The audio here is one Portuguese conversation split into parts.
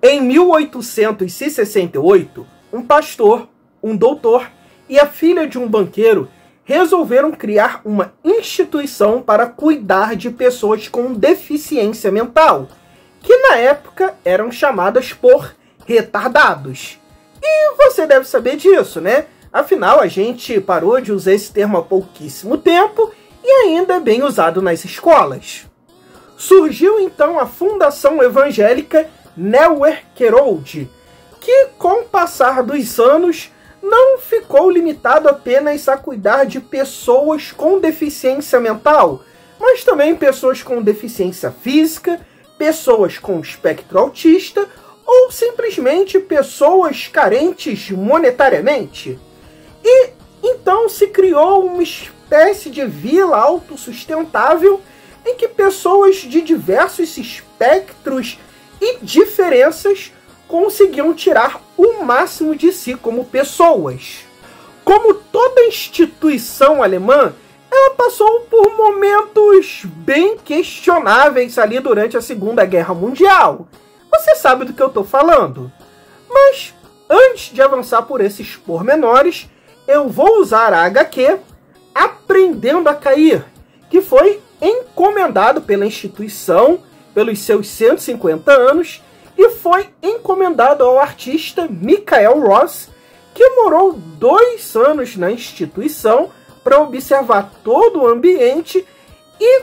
Em 1868, um pastor, um doutor e a filha de um banqueiro resolveram criar uma instituição para cuidar de pessoas com deficiência mental, que na época eram chamadas por retardados. E você deve saber disso, né? Afinal, a gente parou de usar esse termo há pouquíssimo tempo e ainda é bem usado nas escolas. Surgiu então a Fundação Evangélica Nowhere Kerode, que com o passar dos anos não ficou limitado apenas a cuidar de pessoas com deficiência mental, mas também pessoas com deficiência física, pessoas com espectro autista ou simplesmente pessoas carentes monetariamente. E então se criou uma espécie de vila autossustentável em que pessoas de diversos espectros e diferenças conseguiam tirar o máximo de si como pessoas. Como toda instituição alemã, ela passou por momentos bem questionáveis ali durante a Segunda Guerra Mundial. Você sabe do que eu estou falando. Mas, antes de avançar por esses pormenores, eu vou usar a HQ Aprendendo a Cair, que foi encomendado pela instituição pelos seus 150 anos e foi encomendado ao artista Michael Ross, que morou 2 anos na instituição para observar todo o ambiente e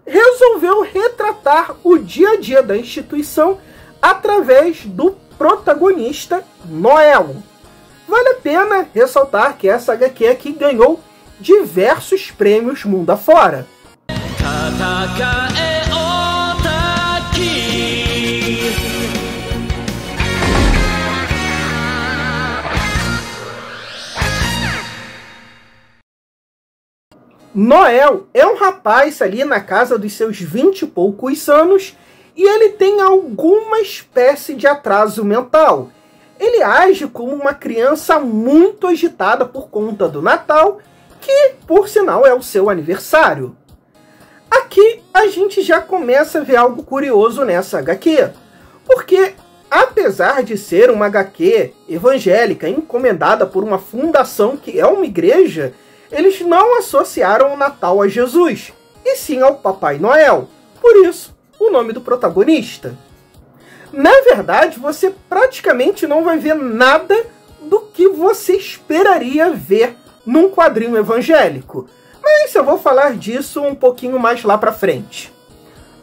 resolveu retratar o dia a dia da instituição através do protagonista Noel. Vale a pena ressaltar que essa HQ aqui ganhou diversos prêmios mundo afora. Noel é um rapaz ali na casa dos seus 20 e poucos anos e ele tem alguma espécie de atraso mental. Ele age como uma criança muito agitada por conta do Natal, que, por sinal, é o seu aniversário. Aqui a gente já começa a ver algo curioso nessa HQ, porque apesar de ser uma HQ evangélica encomendada por uma fundação que é uma igreja, eles não associaram o Natal a Jesus, e sim ao Papai Noel. Por isso, o nome do protagonista. Na verdade, você praticamente não vai ver nada do que você esperaria ver num quadrinho evangélico. Mas eu vou falar disso um pouquinho mais lá pra frente.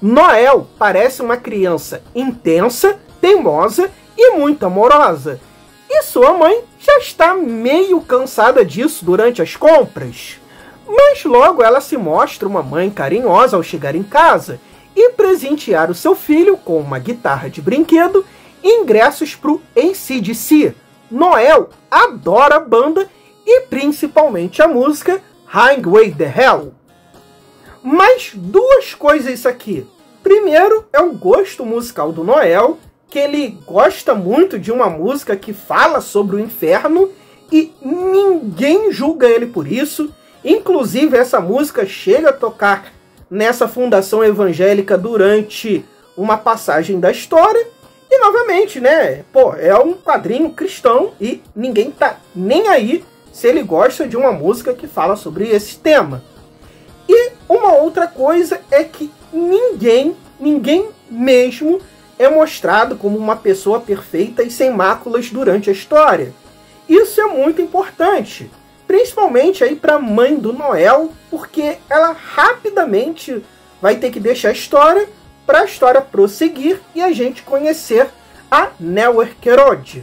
Noel parece uma criança intensa, teimosa e muito amorosa. E sua mãe já está meio cansada disso durante as compras. Mas logo ela se mostra uma mãe carinhosa ao chegar em casa e presentear o seu filho com uma guitarra de brinquedo e ingressos para o AC/DC. Noel adora a banda e principalmente a música Highway to Hell. Mas 2 coisas aqui. Primeiro é o gosto musical do Noel, que ele gosta muito de uma música que fala sobre o inferno e ninguém julga ele por isso. Inclusive essa música chega a tocar nessa fundação evangélica durante uma passagem da história. E novamente, né? Pô, é um quadrinho cristão e ninguém tá nem aí se ele gosta de uma música que fala sobre esse tema. E uma outra coisa é que ninguém mesmo é mostrado como uma pessoa perfeita e sem máculas durante a história. Isso é muito importante, principalmente aí para a mãe do Noel, porque ela rapidamente vai ter que deixar a história para a história prosseguir e a gente conhecer a Nowhere Kerode.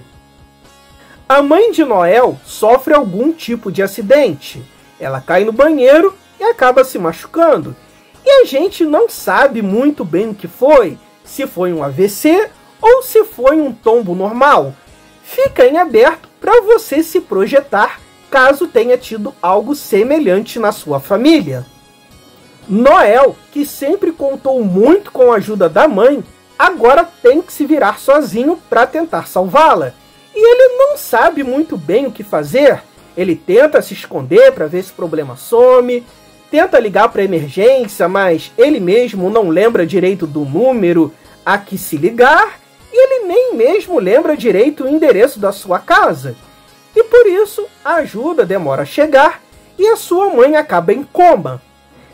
A mãe de Noel sofre algum tipo de acidente. Ela cai no banheiro e acaba se machucando. E a gente não sabe muito bem o que foi, se foi um AVC ou se foi um tombo normal. Fica em aberto para você se projetar caso tenha tido algo semelhante na sua família. Noel, que sempre contou muito com a ajuda da mãe, agora tem que se virar sozinho para tentar salvá-la. E ele não sabe muito bem o que fazer. Ele tenta se esconder para ver se o problema some, tenta ligar para a emergência, mas ele mesmo não lembra direito do número a que se ligar, e ele nem nem mesmo lembra direito o endereço da sua casa. E por isso, a ajuda demora a chegar e a sua mãe acaba em coma.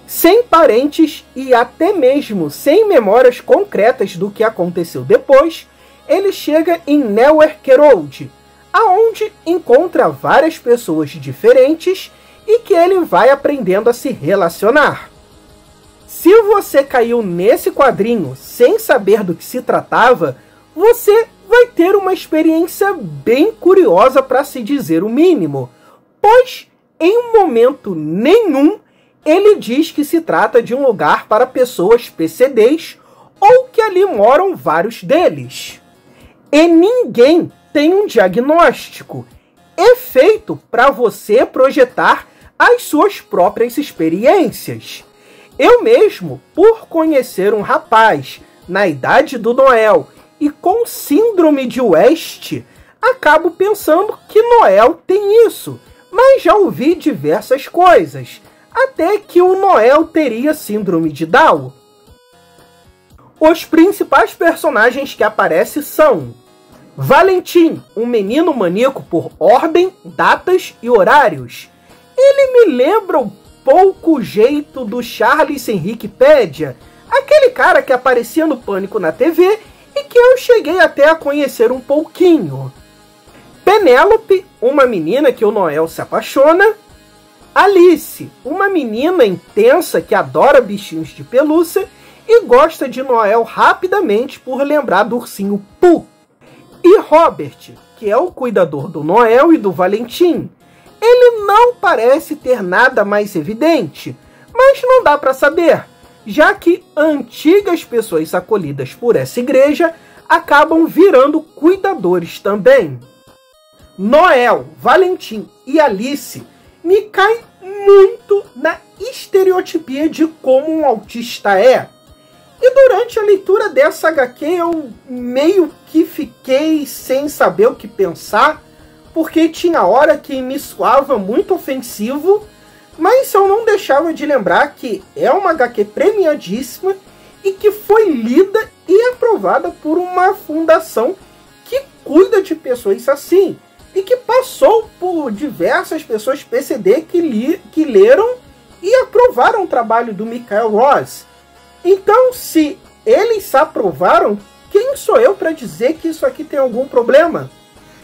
Sem parentes e até mesmo sem memórias concretas do que aconteceu depois, ele chega em Neuerkerode, aonde encontra várias pessoas diferentes e que ele vai aprendendo a se relacionar. Se você caiu nesse quadrinho sem saber do que se tratava, você vai ter uma experiência bem curiosa, para se dizer o mínimo, pois em momento nenhum ele diz que se trata de um lugar para pessoas PCDs ou que ali moram vários deles. E ninguém tem um diagnóstico. É feito para você projetar as suas próprias experiências. Eu mesmo, por conhecer um rapaz na idade do Noel e com síndrome de West, acabo pensando que Noel tem isso, mas já ouvi diversas coisas, até que o Noel teria síndrome de Down. Os principais personagens que aparecem são Valentim, um menino maníaco por ordem, datas e horários. Ele me lembra um pouco o jeito do Charles Henriquepédia, aquele cara que aparecia no Pânico na TV e que eu cheguei até a conhecer um pouquinho. Penélope, uma menina que o Noel se apaixona. Alice, uma menina intensa que adora bichinhos de pelúcia e gosta de Noel rapidamente por lembrar do ursinho Pooh. E Robert, que é o cuidador do Noel e do Valentim. Ele não parece ter nada mais evidente, mas não dá para saber, já que antigas pessoas acolhidas por essa igreja acabam virando cuidadores também. Noel, Valentim e Alice me caem muito na estereotipia de como um autista é. E durante a leitura dessa HQ eu meio que fiquei sem saber o que pensar, porque tinha hora que me soava muito ofensivo, mas eu não deixava de lembrar que é uma HQ premiadíssima e que foi lida e aprovada por uma fundação que cuida de pessoas assim, e que passou por diversas pessoas PCD que leram e aprovaram o trabalho do Michael Ross. Então, se eles aprovaram, quem sou eu para dizer que isso aqui tem algum problema?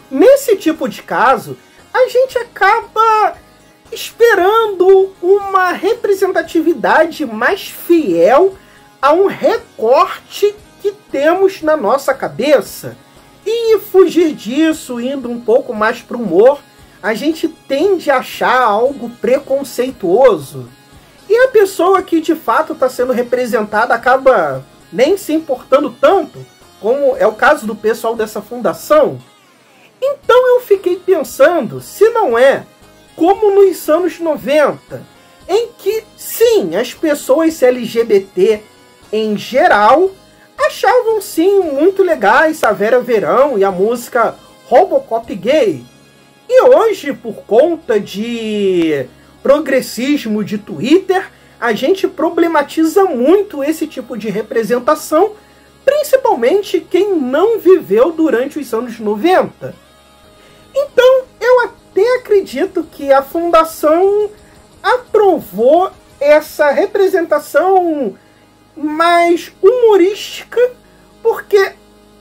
Nesse tipo de caso, a gente acaba esperando uma representatividade mais fiel a um recorte que temos na nossa cabeça. E fugir disso, indo um pouco mais para o humor, a gente tende a achar algo preconceituoso. E a pessoa que de fato está sendo representada acaba nem se importando tanto, como é o caso do pessoal dessa fundação. Então eu fiquei pensando se não é como nos anos 90, em que sim, as pessoas LGBT em geral achavam sim muito legais a Vera Verão e a música Robocop Gay. E hoje, por conta de progressismo de Twitter, a gente problematiza muito esse tipo de representação, principalmente quem não viveu durante os anos 90. Então, eu até acredito que a Fundação aprovou essa representação mais humorística, porque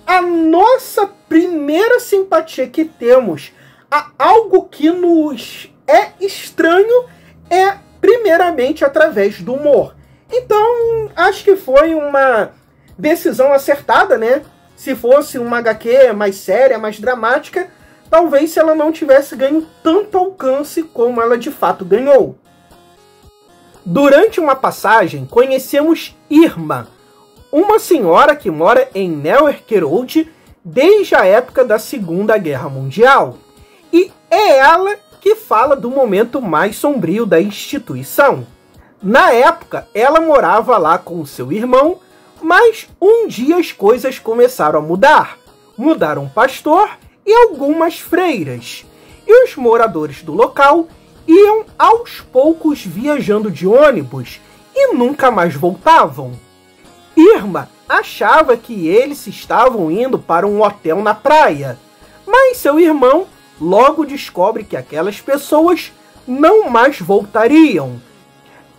a nossa primeira simpatia que temos a algo que nos é estranho é primeiramente através do humor. Então, acho que foi uma decisão acertada, né? Se fosse uma HQ mais séria, mais dramática, talvez se ela não tivesse ganho tanto alcance como ela de fato ganhou. Durante uma passagem, conhecemos Irma, uma senhora que mora em Neuerkerode desde a época da Segunda Guerra Mundial. E é ela que fala do momento mais sombrio da instituição. Na época, ela morava lá com seu irmão, mas um dia as coisas começaram a mudar. Mudaram o pastor e algumas freiras. E os moradores do local iam aos poucos viajando de ônibus e nunca mais voltavam. Irma achava que eles estavam indo para um hotel na praia, mas seu irmão logo descobre que aquelas pessoas não mais voltariam.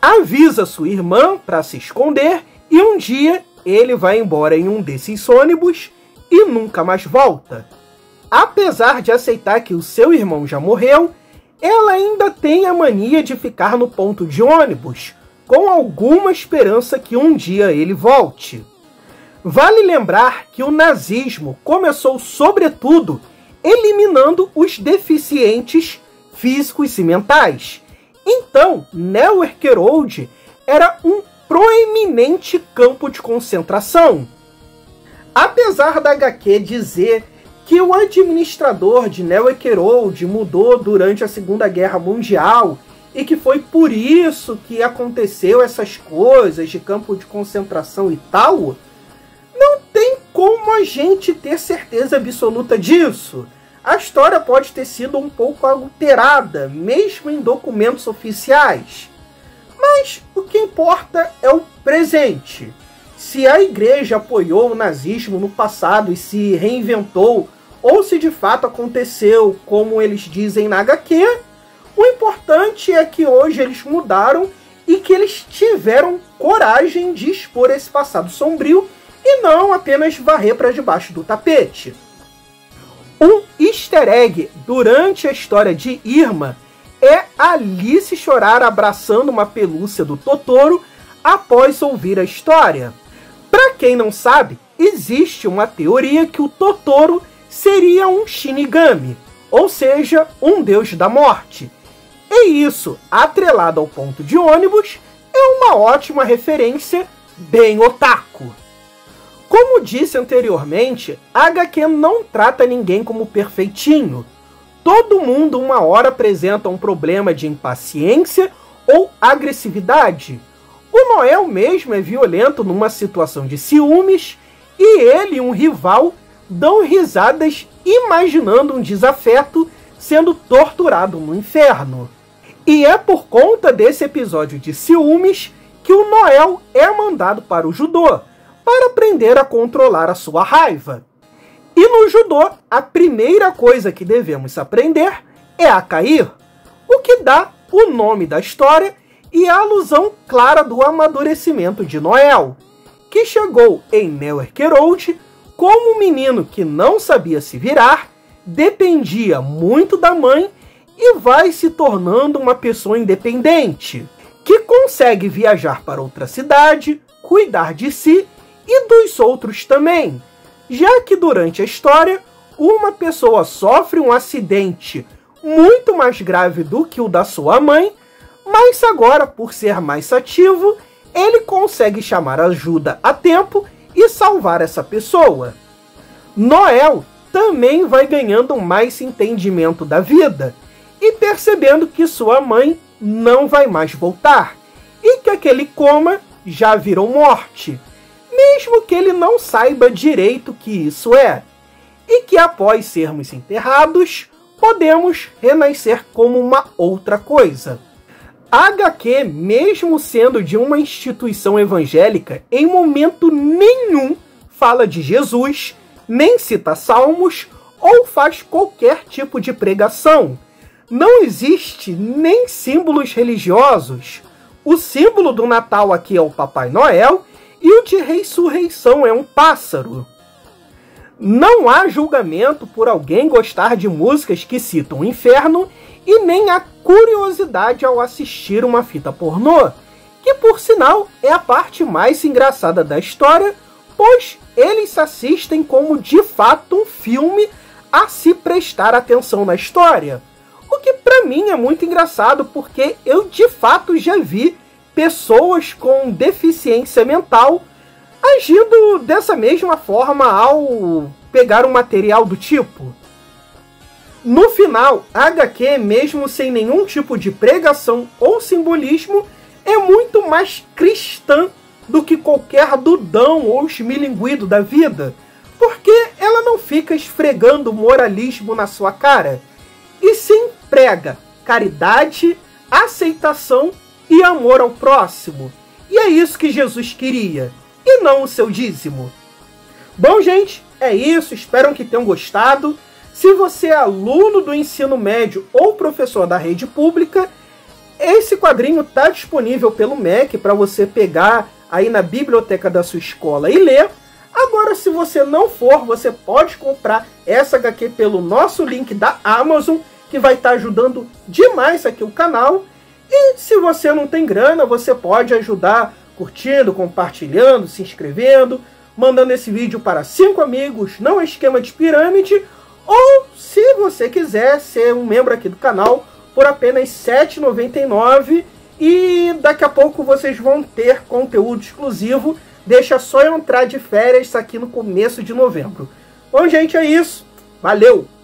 Avisa sua irmã para se esconder e um dia ele vai embora em um desses ônibus e nunca mais volta. Apesar de aceitar que o seu irmão já morreu, ela ainda tem a mania de ficar no ponto de ônibus, com alguma esperança que um dia ele volte. Vale lembrar que o nazismo começou sobretudo eliminando os deficientes físicos e mentais. Então, Neuerkerode era um proeminente campo de concentração. Apesar da HQ dizer que o administrador de Neuerkerode mudou durante a Segunda Guerra Mundial e que foi por isso que aconteceu essas coisas de campo de concentração e tal, não tem como a gente ter certeza absoluta disso. A história pode ter sido um pouco alterada, mesmo em documentos oficiais. Mas o que importa é o presente. Se a igreja apoiou o nazismo no passado e se reinventou, ou se de fato aconteceu como eles dizem na HQ, o importante é que hoje eles mudaram e que eles tiveram coragem de expor esse passado sombrio e não apenas varrer para debaixo do tapete. Um easter egg durante a história de Irma é Alice chorar abraçando uma pelúcia do Totoro após ouvir a história. Para quem não sabe, existe uma teoria que o Totoro seria um Shinigami, ou seja, um deus da morte. E isso, atrelado ao ponto de ônibus, é uma ótima referência bem otaku. Como disse anteriormente, a HQ não trata ninguém como perfeitinho. Todo mundo uma hora apresenta um problema de impaciência ou agressividade. O Noel mesmo é violento numa situação de ciúmes e ele e um rival dão risadas imaginando um desafeto sendo torturado no inferno. E é por conta desse episódio de ciúmes que o Noel é mandado para o judô, para aprender a controlar a sua raiva. E no judô, a primeira coisa que devemos aprender é a cair, o que dá o nome da história e a alusão clara do amadurecimento de Noel, que chegou em Neuerkerode como um menino que não sabia se virar, dependia muito da mãe e vai se tornando uma pessoa independente, que consegue viajar para outra cidade, cuidar de si e dos outros também, já que durante a história, uma pessoa sofre um acidente muito mais grave do que o da sua mãe, mas agora, por ser mais ativo, ele consegue chamar ajuda a tempo e salvar essa pessoa. Noel também vai ganhando mais entendimento da vida e percebendo que sua mãe não vai mais voltar e que aquele coma já virou morte, mesmo que ele não saiba direito o que isso é, e que após sermos enterrados, podemos renascer como uma outra coisa. A HQ, mesmo sendo de uma instituição evangélica, em momento nenhum fala de Jesus, nem cita salmos ou faz qualquer tipo de pregação. Não existe nem símbolos religiosos. O símbolo do Natal aqui é o Papai Noel e o de ressurreição é um pássaro. Não há julgamento por alguém gostar de músicas que citam o inferno e nem há curiosidade ao assistir uma fita pornô, que por sinal é a parte mais engraçada da história, pois eles se assistem como de fato um filme a se prestar atenção na história. O que para mim é muito engraçado, porque eu de fato já vi pessoas com deficiência mental agindo dessa mesma forma ao pegar um material do tipo. No final, a HQ, mesmo sem nenhum tipo de pregação ou simbolismo, é muito mais cristã do que qualquer dudão ou esmilinguido da vida, porque ela não fica esfregando moralismo na sua cara, e sim prega caridade, aceitação e amor ao próximo. E é isso que Jesus queria, e não o seu dízimo. Bom, gente, é isso. Espero que tenham gostado. Se você é aluno do ensino médio ou professor da rede pública, esse quadrinho está disponível pelo MEC para você pegar aí na biblioteca da sua escola e ler. Agora, se você não for, você pode comprar essa HQ pelo nosso link da Amazon, que vai estar ajudando demais aqui o canal. E se você não tem grana, você pode ajudar curtindo, compartilhando, se inscrevendo, mandando esse vídeo para 5 amigos, não é esquema de pirâmide, ou se você quiser ser um membro aqui do canal por apenas R$ 7,99, e daqui a pouco vocês vão ter conteúdo exclusivo. Deixa só eu entrar de férias aqui no começo de novembro. Bom, gente, é isso. Valeu!